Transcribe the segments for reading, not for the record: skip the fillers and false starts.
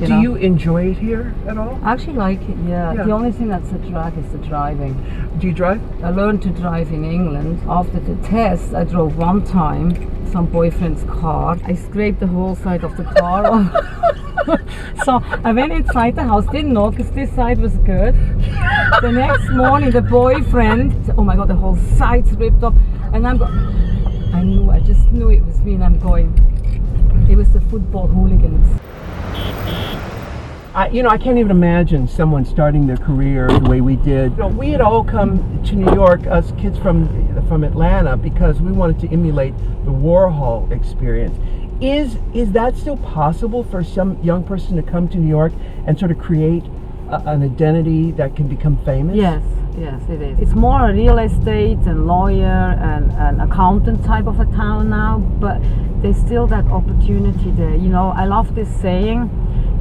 Do you enjoy it here at all? I actually like it, yeah. The only thing that's a drag is the driving. Do you drive? I learned to drive in England. After the test, I drove one time some boyfriend's car. I scraped the whole side of the car off. So I went inside the house, didn't know because this side was good. The next morning, the boyfriend said, oh my God, the whole side's ripped off. And I just knew it was me, and I'm going. It was the football hooligans. I can't even imagine someone starting their career the way we did. We had all come to New York, us kids from Atlanta, because we wanted to emulate the Warhol experience. Is that still possible for some young person to come to New York and sort of create an identity that can become famous? Yes, it is. It's more a real estate and lawyer and an accountant type of a town now, but there's still that opportunity there. I love this saying,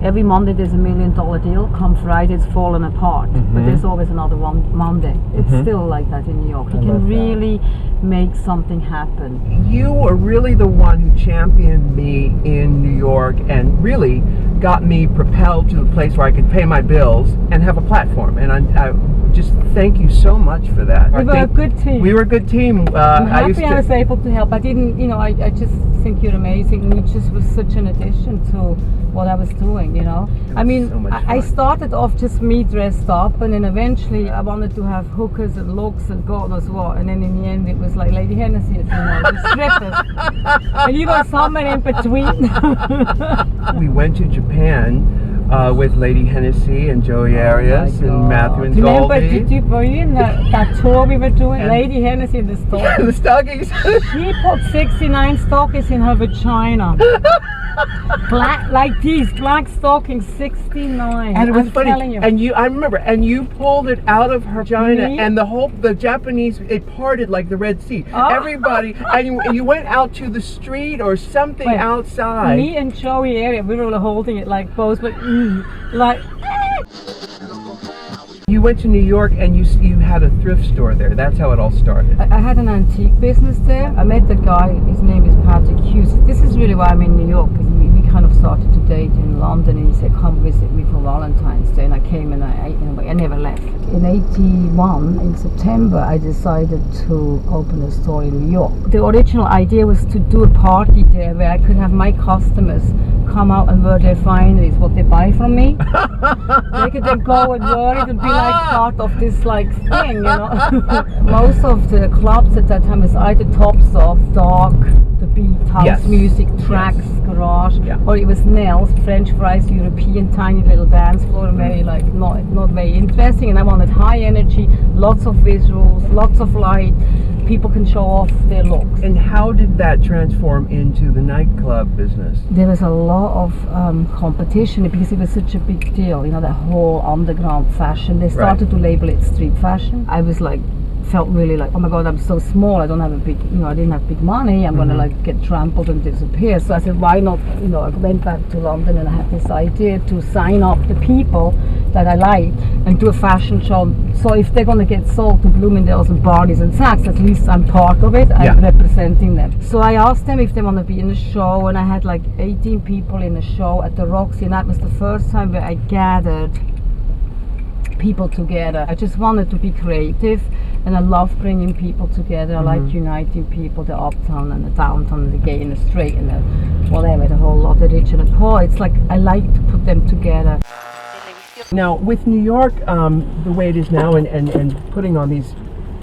every Monday there's $1 million deal, come Friday it's fallen apart, but there's always another one Monday. It's still like that in New York. You can really make something happen. You were really the one who championed me in New York and really got me propelled to the place where I could pay my bills and have a platform, and I just thank you so much for that. We were a good team. We were a good team. I'm happy I was able to help. I didn't, I just think you're amazing, and you just was such an addition to what I was doing, I started off just me dressed up, and then eventually I wanted to have hookers and looks and God knows what, and then in the end it was like Lady Hennessy, the strippers. And you were somewhere in between. We went to Japan with Lady Hennessy and Joey Arias and Matthew and Goldie. Were you in that tour we were doing? And Lady Hennessy in the stockings. The stockings. She put 69 stockings in her vagina. Black, like these black stockings, 69. And it was funny. Telling you. And I remember, and you pulled it out of her vagina, and the Japanese, it parted like the Red Sea. Oh. Everybody, and you went out to the street or something outside. Me and Joey Area, we were holding it like both, but like. You went to New York and you had a thrift store there. That's how it all started. I had an antique business there. I met the guy, his name is Patrick Hughes. This is really why I'm in New York, because we kind of started to date in London, and he said, come visit me for Valentine's Day, and I came and I never left. In 81, in September, I decided to open a store in New York. The original idea was to do a party there where I could have my customers come out and wear their fineries, what they buy from me. They could then go and wear it and be like part of this thing, Most of the clubs at that time was either Tops Off, Dark, The Beat, house music, tracks, garage, or it was Nels, French fries, European, tiny little dance floor, very not very interesting. And I wanted high energy, lots of visuals, lots of light. People can show off their looks. And how did that transform into the nightclub business? There was a lot of competition because it was such a big deal, that whole underground fashion. They started to label it street fashion. I was felt really oh my God, I'm so small, I don't have I didn't have big money, I'm gonna get trampled and disappear. So I said, why not, I went back to London and I had this idea to sign up the people that I liked and do a fashion show. So if they're gonna get sold to Bloomingdale's and Barney's and Saks, at least I'm part of it, I'm representing them. So I asked them if they wanna be in the show, and I had 18 people in the show at the Roxy, and that was the first time where I gathered people together. I just wanted to be creative, and I love bringing people together. I like uniting people, the uptown and the downtown, and the gay and the straight and the whatever, the whole lot, the rich and the poor. It's I like to put them together. Now, with New York, the way it is now, and putting on these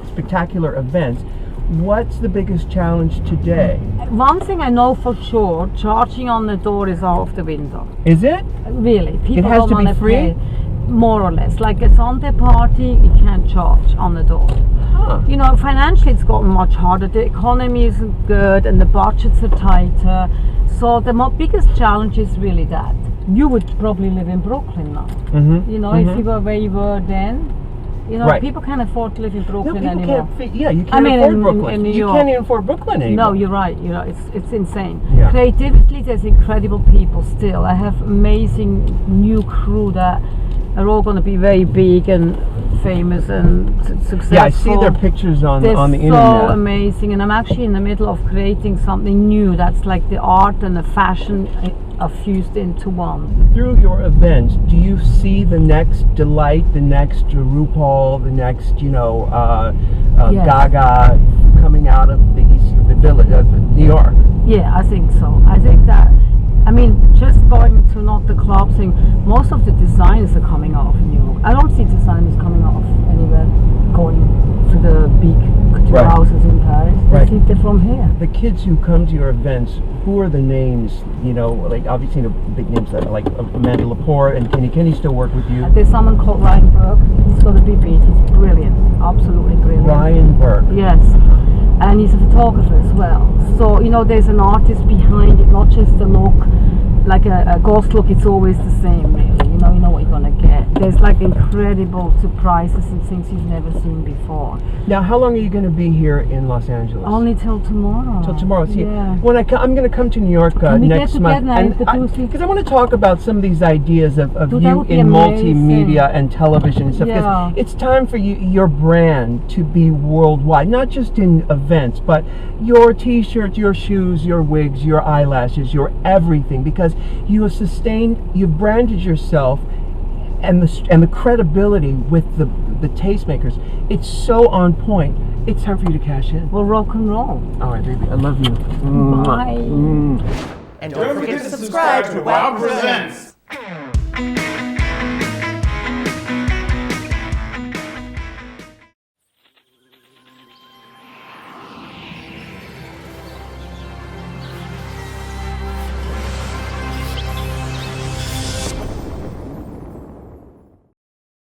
spectacular events, what's the biggest challenge today? One thing I know for sure, charging on the door is out of the window. Is it? Really. People it has don't to want be to free? pay. More or less. Like a Sunday party, you can't charge on the door. Financially it's gotten much harder. The economy isn't good and the budgets are tighter. So the biggest challenge is really that. You would probably live in Brooklyn now. If you were where you were then. People can't afford to live in Brooklyn anymore. You can't afford Brooklyn. In New York. You can't even afford Brooklyn anymore. No, you're right. It's insane. Creatively, there's incredible people still. I have amazing new crew that are all going to be very big and famous and successful. Yeah, I see their pictures on the internet. They're so amazing, and I'm actually in the middle of creating something new that's like the art and the fashion are fused into one. Through your events, do you see the next Delight, the next RuPaul, the next, Yes. Gaga coming out of the village of New York? Yeah, I think so. I think that, I mean, just going to not the club thing, most of the designers are coming out of New York. I don't see designers coming out of anywhere going to the big couture houses in Paris. I think they're from here. The kids who come to your events, who are the names, like obviously the big names like Amanda Lepore and Kenny still work with you? There's someone called Ryan Burke. He's got to be beat. He's brilliant. Absolutely brilliant. Ryan Burke. Yes. And he's a photographer as well. So, there's an artist behind it, not just the look, like a ghost look, it's always the same, really. You know what you're going to get. There's like incredible surprises and things you've never seen before. Now, how long are you going to be here in Los Angeles? Only till tomorrow. Till tomorrow. See, yeah. when I'm going to come to New York next month, because I want to talk about some of these ideas of you in multimedia and television and stuff. Because it's time for your brand to be worldwide, not just in events, but your T-shirts, your shoes, your wigs, your eyelashes, your everything. Because you've branded yourself. And the credibility with the tastemakers, it's so on point. It's time for you to cash in. Well, rock and roll. All right, baby, I love you. Bye. And don't forget to subscribe to WOWPresents.